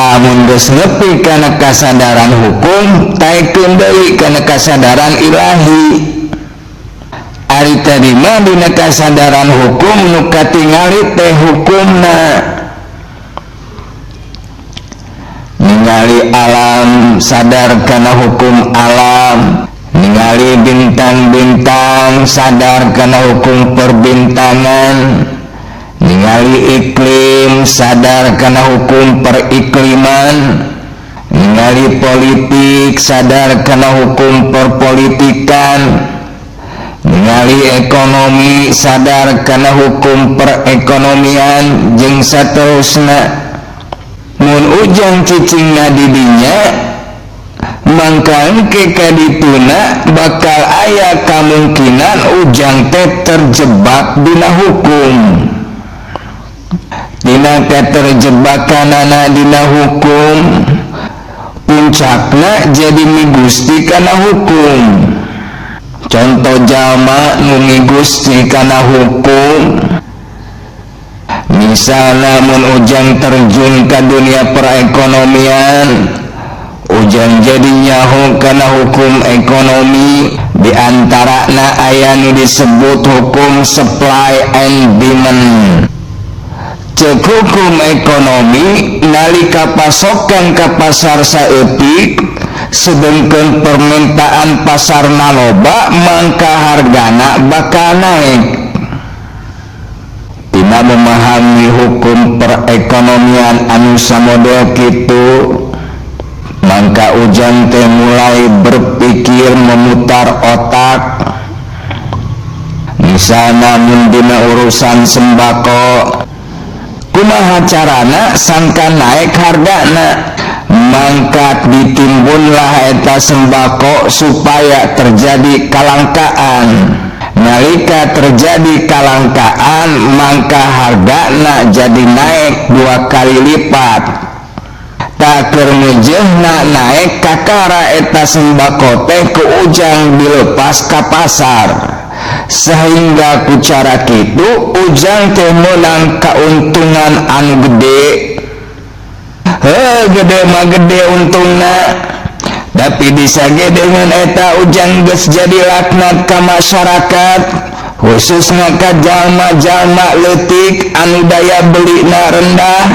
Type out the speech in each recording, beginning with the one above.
lamun geus nepi kana kasadaran hukum taekeun deui kana kasadaran ilahi. Ari tadi mah dina kasadaran hukum nu katingali teh hukumna ningali alam, sadar kana hukum alam, ningali bintang-bintang, sadar kana hukum perbintangan, ningali iklim, sadar kana hukum perikliman, ningali politik, sadar kana hukum perpolitikan, ningali ekonomi, sadar kana hukum perekonomian, jeung saterusna. Mun ujang cicingna didinya mangka engke kadituna bakal aya kamungkinan ujang teh terjebak dina hukum. Dina katerjebakanana dina hukum puncakna jadi migusti kana hukum. Contoh jalma nu migusti kana hukum, misalnya mun ujang terjun ke dunia perekonomian, ujang jadi nyaho kana hukum ekonomi, diantarana aya nu disebut hukum supply and demand. Cek hukum ekonomi nalika pasokan ka pasar saeutik sedengkeun permintaan pasarna loba mangka hargana bakal naik. Tina memahami hukum perekonomian anu samodel kitu, mangka ujang teh mulai berpikir memutar otak. Misalna mun dina urusan sembako, kumaha carana sangka naik hargana, mangka ditimbunlah eta sembako supaya terjadi kelangkaan. Nalika terjadi kelangkaan mangka hargana jadi naik 2 kali lipat. Tak kermejehna naik kakara eta sembako teh ku ujang dilepas ka pasar, sehingga ku cara kitu ujang teh meunang kauntungan anu gede. Gede mah gede untungna, tapi disage dengan eta ujang geus jadi laknat ka masyarakat, khususna ka jalma-jalma leutik anu daya belina rendah.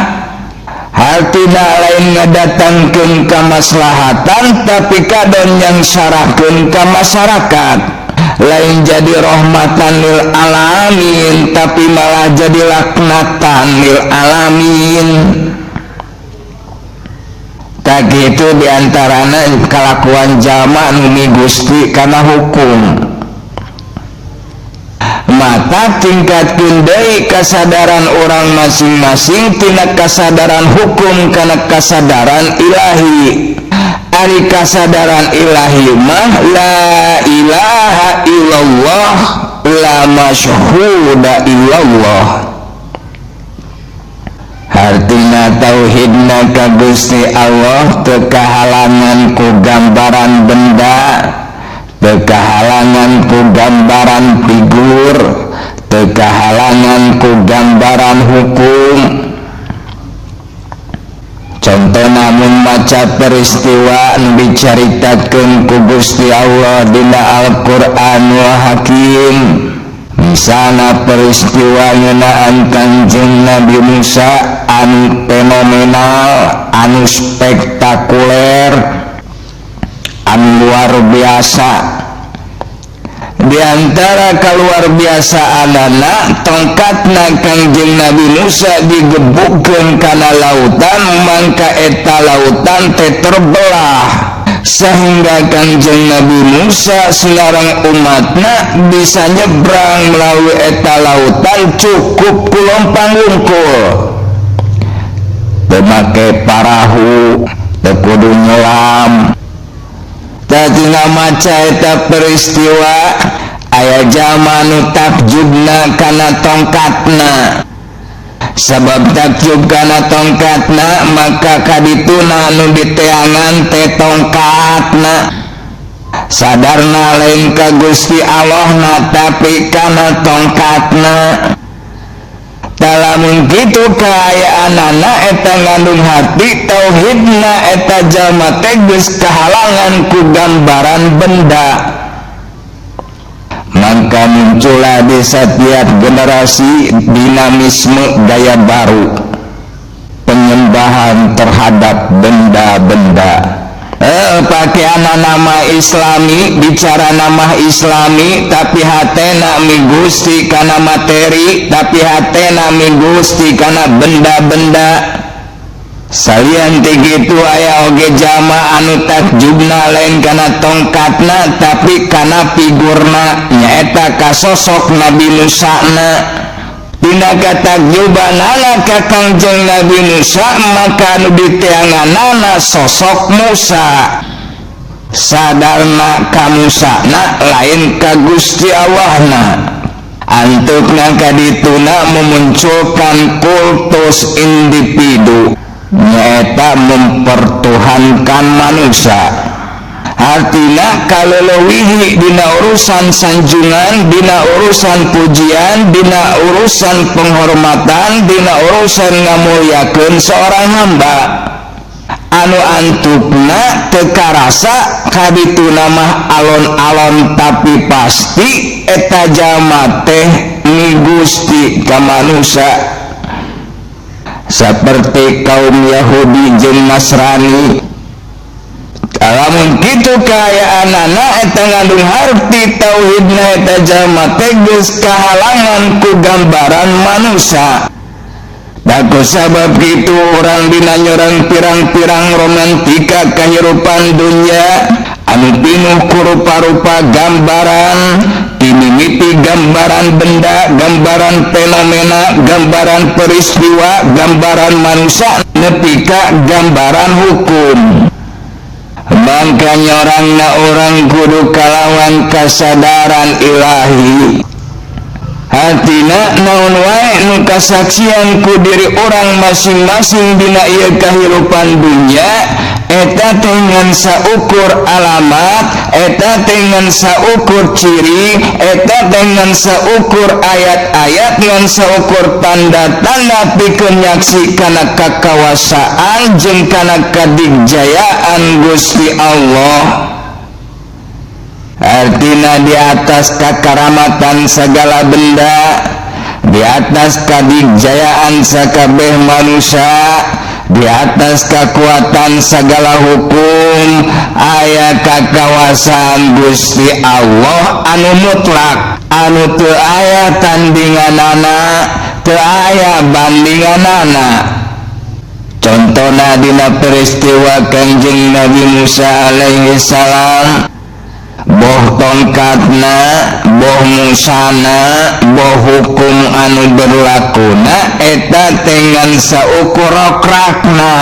Hartina lain ngadatangkeun kamaslahatan, tapi kadon yang syarahkeun ka masyarakat. Lain jadi rahmatan lil alamin, tapi malah jadi laknatan lil alamin. Tak gitu diantarana kalakuan jalma nu migusti kana hukum. Mata tingkatkeun deui kasadaran orang masing-masing tina kasadaran hukum kana kasadaran ilahi. Ari kasadaran ilahi mah la ilaha illallah, la masyhuda illallah. Artina tauhidna ka Gusti Allah teu kahalangan ku gambaran benda, teu kahalangan ku gambaran figur, teu kahalangan ku gambaran hukum. Contoh namun maca peristiwa nu dicaritakeun ku Gusti Allah dina Al-Qur'anul Hakim. Misalna peristiwa ngeunaan Kanjeng Nabi Musa anu fenomenal, anu spektakuler, anu luar biasa. Di antara kaluar biasa anana tongkatna Kanjeng Nabi Musa digebukkeun kana lautan, mangka eta lautan teh terbelah sehingga Kanjeng Nabi Musa salarang umatna bisa nyebrang melalui eta lautan cukup ku lompang wungkul. Teu make parahu, teu kudu nyelam. Tatina maca eta peristiwa aya jalma nu takjubna kana tongkatna. Sabab takjub kana tongkatna maka kadituna nu diteangan teh tongkatna. Sadarna lain ka Gusti Allahna tapi kana tongkatna. Talamun kitu kaayaanana eta ngandung hati tauhidna eta jalma teh geus kahalangan ku gambaran benda. Maka muncullah di setiap generasi dinamisme gaya baru penyembahan terhadap benda-benda. Pakai nama Islami, bicara nama Islami, tapi hatena migusti karena materi, tapi hatena migusti karena benda-benda. Salian tigitu aya oge jama anu takjubna lain karena tongkatna, tapi karena figurna nyaeta kasosok Nabi Musa na. Dina katakjubanana ka Kangjeng Nabi Musa, maka anu diteanganana sosok Musa. Sadarna ka Musa na lain ka Gusti Allahna. Antukna kadituna memunculkan kultus individu, nyaeta mempertuhankan manusia. Artinya kalau lewihi dina urusan sanjungan, dina urusan pujian, dina urusan penghormatan, dina urusan ngamulyakeun seorang hamba anu antukna teka rasa kadituna mah alon-alon tapi pasti eta jalma teh migusti ka manusia. Seperti kaum Yahudi jeung Nasrani, lamun kitu kaayaanana eta ngandung harti tauhidna eta jalma teh geus kahalangan ku gambaran manusia. Da ku sabab kitu urang dina nyorang pirang-pirang romantika kahirupan dunya anu pinuh ku rupa-rupa gambaran, dimimiti gambaran benda, gambaran fenomena, gambaran peristiwa, gambaran manusia, nepi ka gambaran hukum. Makanya orang kudu kalawan kasadaran ilahi. Hatina naon wae nu kasaksian ku diri orang masing-masing dina ieu kahirupan dunya, eta teh ngan saukur alamat, eta teh ngan saukur ciri, eta teh ngan saukur ayat-ayat, ngan saukur tanda-tanda pikeun nyaksi kana kakawasaan jeung kana kadigjayaan Gusti Allah. Artina di atas kakaramatan segala benda, di atas kadigjayaan sakabeh manusia, di atas kekuatan segala hukum, aya kakawasaan Gusti Allah anu mutlak, anu teu aya tandinganana, teu aya bandinganana. Contohna dina peristiwa Kangjeng Nabi Musa alaihi salam, boh tongkatna, boh musana, boh hukum anu berlakuna eta dengan saukur rokrakna,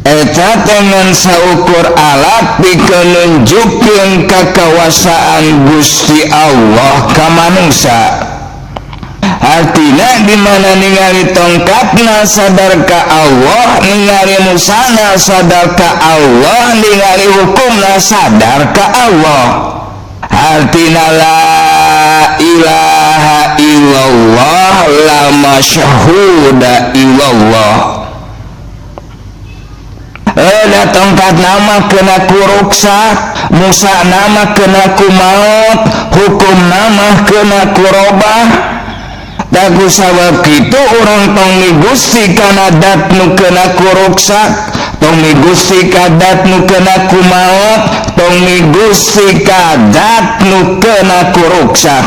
eta dengan saukur alat pikeun nunjukkeun kakawasaan Gusti Allah ka manusia. Artina dimana ningali tongkatna sadar ka Allah, ningali musana sadar ka Allah, ningali hukumna sadar ka Allah. Artina la ilaha illallah la masyhuda illallah. Da tongkat nama kena ku ruksak, Musa nama kena ku maut, hukum nama kena ku robah. Dagu sabab kitu orang tong migusti kana dat nu kena ku ruksak, tong migusti ka dat nu kena ku maut, tong migusti ka dat nu kena ku ruksak.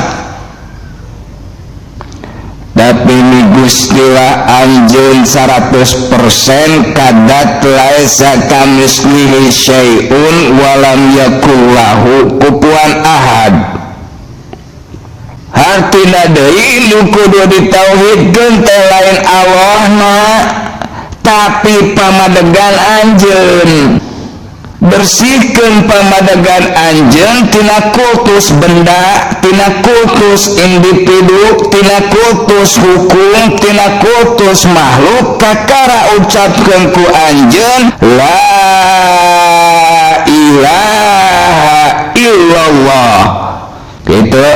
Tapi migustilah anjeun 100% kadat laisa kamislihi syai'un walam yakul lahu kufuwan ahad. Artina deui nu kudu ditauhidkeun teh lain Allahna, tapi pamadegan anjeun. Bersihkeun pamadegan anjeun tina kultus benda, tina kultus individu, tina kultus hukum, tina kultus makhluk. Kakara ucapkeun ku anjeun la ilaha illallah. Gitu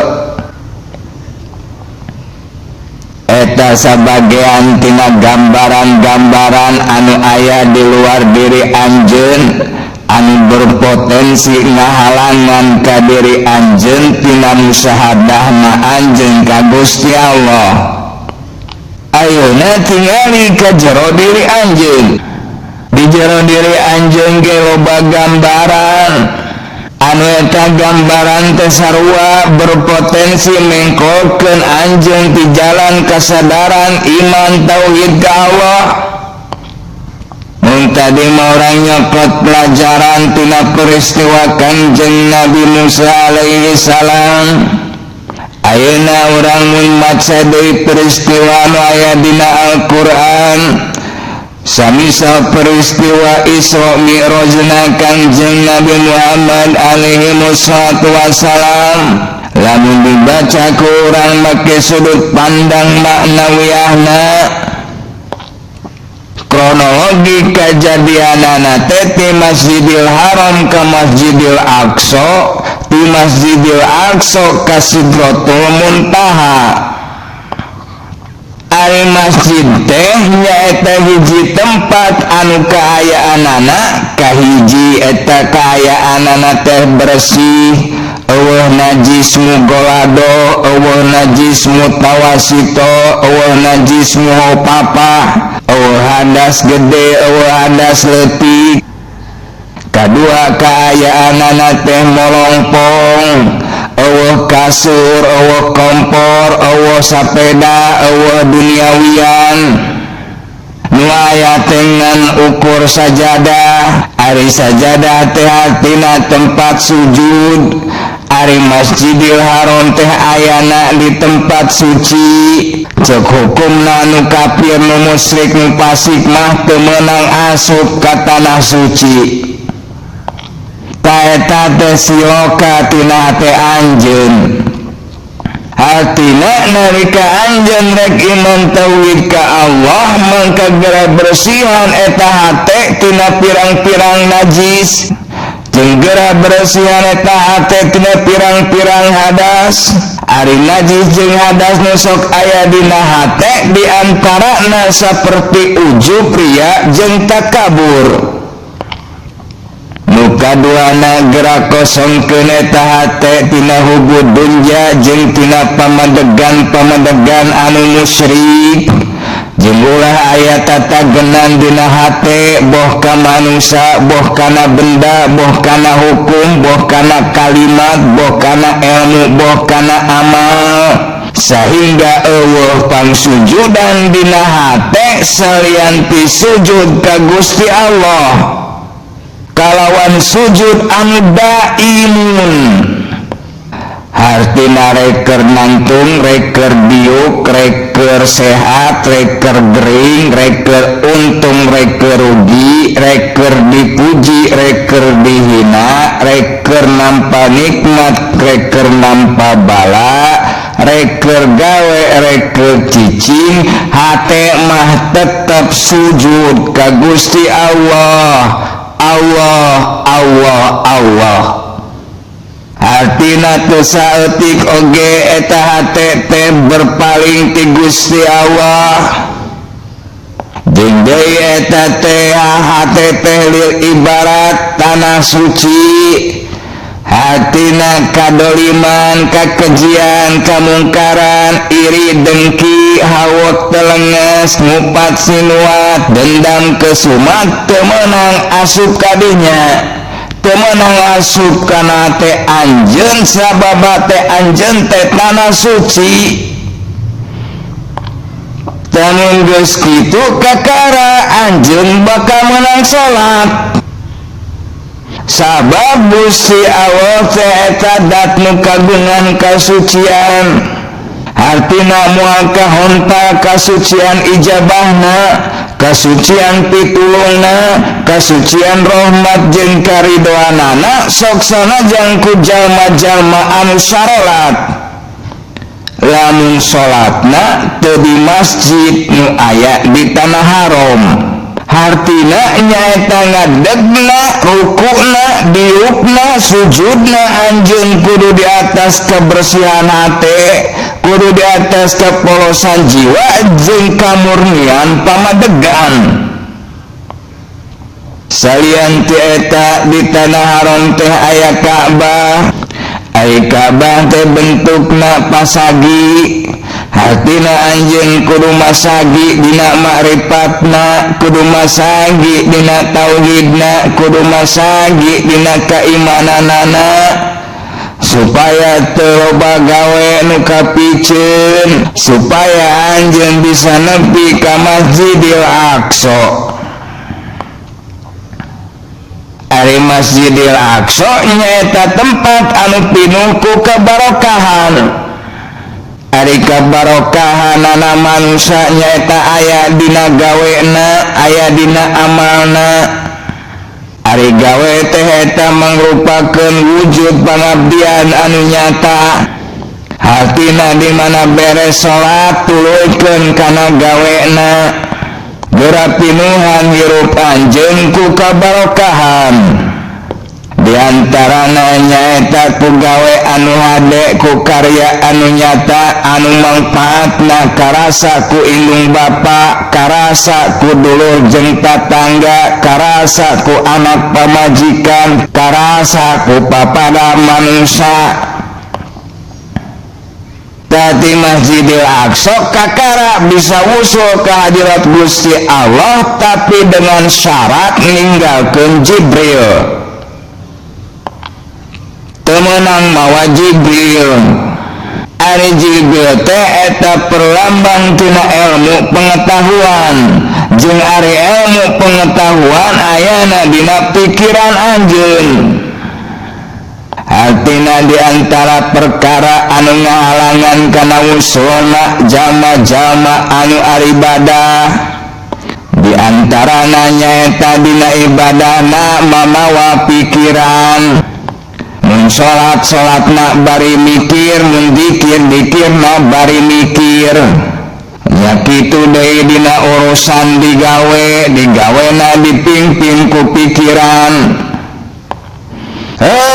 eta sabagean tina gambaran-gambaran anu aya di luar diri anjeun anu berpotensi ngahalangan ka diri anjeun tina musahadahna anjeun ka Gusti Allah. Ayeuna tingali ka jero diri anjeun. Di jero diri anjeun ge loba gambaran anu eta gambaran teh sarua berpotensi mengkolkeun anjeun ti jalan kasadaran iman tauhid ka Allah. Mun tadi mah urang nyokot pelajaran tina peristiwa Kanjeng Nabi Musa alaihi salam. Ayeuna urang mun maca deui peristiwa nu aya dina Al-Qur'an. Samisa peristiwa Isra Mi'rajna Kanjeng Nabi Muhammad alaihi wassalam, lamun dibaca ku urang make sudut pandang maknawiyahna, kronologi kajadianana teh ti Masjidil Haram ka Masjidil Aqsa, ti Masjidil Aqsa ka Sidratul Muntaha. Ari masjid teh nyaeta hiji tempat anu kaayaanana kahiji eta kaayaanana teh bersih, eueuh najis mugolado, eueuh najis mutawasito, eueuh najis muhopapah, eueuh hadas gede, eueuh hadas leutik. Kadua kaayaanana teh molongpong, eueuh kasur, eueuh kompor, eueuh sapeda, eueuh duniawian. Nu aya tengan ukur sajadah, ari sajadah teh artina tempat sujud. Ari Masjidil Haram teh ayana di tempat suci. Cek hukumna nu kafir nu musyrik nu fasik mah teu meunang asup ka tanah suci. Taeta teh siloka tina teh anjeun. Artina nalika anjeun rek iman tauhid ka Allah mangka gera bersihan eta hate tina pirang-pirang najis. Jeung gera bersihan eta hate tina pirang-pirang hadas. Ari najis jeung hadas nu sok aya dina hate diantarana saperti ujub, riya jeung takabur. Nu kaduana gerak kosongkeun eta hate tina hubud dunja jeung tina pamadegan-pamadegan anu musyrik. Jeung ulah aya tatagenan dina hate boh ka manusia, boh kana benda, boh kana hukum, boh kana kalimat, boh kana ilmu, boh kana amal. Sahingga eueuh pangsujudan dina hate salian pi sujud ka Gusti Allah. Kalawan sujud anu daimun, hartina reker nangtung, reker diuk, reker sehat, reker gering, reker untung, reker rugi, reker dipuji, reker dihina, reker nampa nikmat, reker nampa bala, reker gawe, reker cicing. Hate mah tetep sujud ka Gusti Allah. Allah, Allah, Allah. Hartina teu saeutik oge eta hate teh berpaling ti Gusti Allah. Jeung deui eta teh hate teh lil ibarat tanah suci. Hatina kadoliman, kakejian, kamungkaran, iri dengki, hawot telenges, ngupat sinuat, dendam kesumat, teu meunang asup kadinya. Teu meunang asup kana teh anjeun sabab teh anjeun teh tanah suci. Tamun geus kitu kakara anjeun bakal meunang salat. Sabab Gusti Allah teh eta dat nu kagungan kasucian. Hartina moal kahonta kasucian ijabahna, kasucian pitulungna, kasucian rahmat jeung karidoanana sok sanajang ku jalma-jalma anu sarelat. Lamun salatna teu di masjid nu aya di tanah haram. Hartina nyaeta ngadegna, rukukna, diukna, sujudna anjeun kudu di atas kebersihan hate, kudu di atas kepolosan jiwa jeung kamurnian pamadegan. Salian ti eta di tanah haram teh aya Ka'bah. Ai Ka'bah teh bentukna pasagi. Hartina anjeun kudu masagi dina ma'rifatna, kudu masagi dina tauhidna, kudu masagi dina kaimananana, supaya teu loba gawe nu kapicieun, supaya anjeun bisa nepi ka Masjidil Aqsa. Ari Masjidil Aqsa nyaeta tempat anu pinuh ku kabarokahan. Ari kabarokahanana manusia nyaeta aya dina gawena, aya dina amalna. Ari gawe teh eta mangrupakeun wujud pangabdian anu nyata. Hartina di mana beres salat tulukeun kana gawena. Geura pinuhan hirup anjeun ku kabarokahan. Di antarana nyaeta ku gawe anu hade, ku karya anu nyata, anu mangpaatna karasa ku indung bapa, karasa ku dulur jeung tatangga, karasa ku anak pamajikan, karasa ku papada manusia. Tadi Masjidil Aqsa kakara bisa usul ke hadirat Gusti Allah, tapi dengan syarat ninggalkeun Jibril. Temenang mawa Jibril. Ari Jibril teh eta perlambang tina ilmu pengetahuan, jeung ari ilmu pengetahuan ayana dina pikiran anjeun. Artina diantara perkara anu ngahalangan kana usulna jalma-jalma anu aribadah, diantarana nyaeta dina ibadahna mamawa pikiran. Mun salat-salatna bari mikir, mun dikir-dikirna bari mikir. Nya kitu deui dina urusan digawena dipingpin ku pikiran.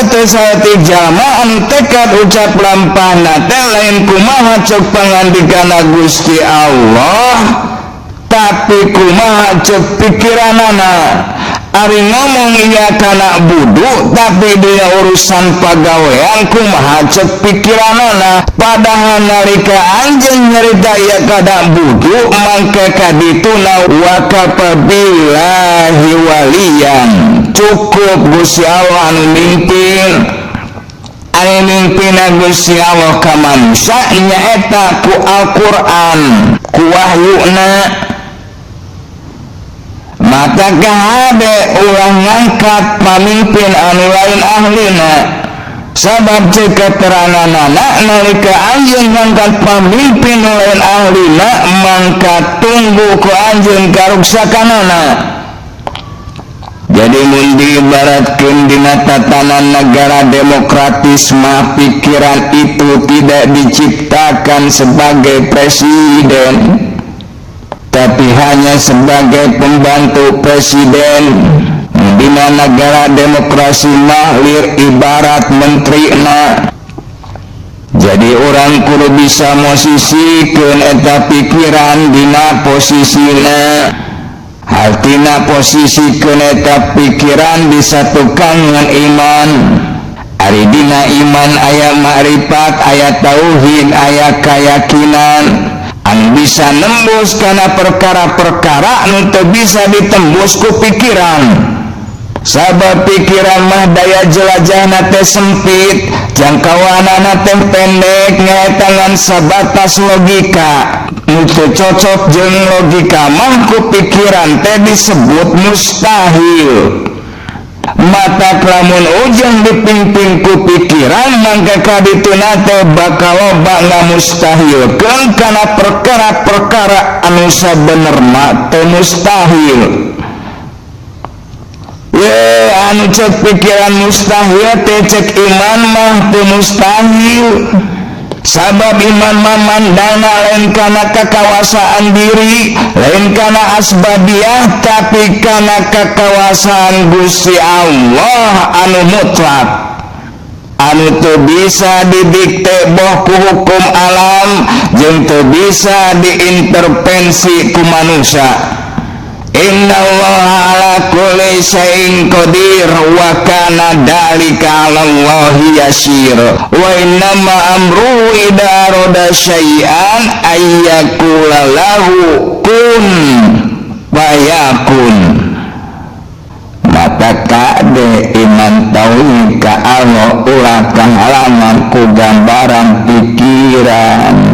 Teu saeutik jalma anu tekad ucap lampahna teh lain kumaha ceuk pangandikana Gusti Allah, tapi kumaha ceuk pikiranana. Ari ngomong iya kana budu, tapi dina urusan pagawean kumaha ceuk pikiranana. Padahal nalika anjeun nyarita ieu kada budu, mangke kadituna wa kafabillahi waliyan. Cukup Gusti Allah anu mimpin. Anu mimpina Gusti Allah ka manusia nyaeta ku Al-Qur'an, ku wahyuna. Mata kahade ulah ngangkat pamimpin anu lain ahlina. Sabab ceuk keteranganana nalika anjeun ngangkat pamimpin lain ahlina, mangka tunggu ku anjeun karuksakanana. Jadi mun diibaratkeun dina tatanan negara demokratis mah pikiran itu tidak diciptakan sebagai presiden, tapi hanya sebagai pembantu presiden. Dina negara demokrasi mah lir ibarat menterina. Jadi orang kudu bisa mosisikeun eta pikiran dina posisina. Artina posisikeun eta pikiran disatukan dengan iman. Ari dina iman aya ma'rifat, aya tauhid, aya keyakinan. Anu bisa nembus kana perkara-perkara anu teu bisa ditembus ku pikiran. Sabab pikiran mah daya jelajahna teh sempit, jangkauanana teh pendek, ngaetangan sabatas logika. Nu teu cocok jeung logika mah ku pikiran teh disebut mustahil. Mata lamun ujang dipimpin ku pikiran, mangka kadituna teh bakal loba ngamustahilkeun kana perkara-perkara anu sabenerna teu mustahil. Anu cek pikiran mustahil teh cek iman mah teu mustahil. Sabab iman mah mandana lain kana kakawasaan diri, lain kana asbabiah, tapi kana kakawasaan Gusti Allah anu mutlak, anu teu bisa didikte boh ku hukum alam jeung teu bisa diintervensi ku manusia. Innallaha ala kulli syai'in qadir wa kana dzalika 'alallahi yasir. Wa innama amruhu idza arada syai'an ayyaqula lahu kun fayakun. Mata kade iman tauhid ka Allah ulah kahalaman ku gambaran pikiran.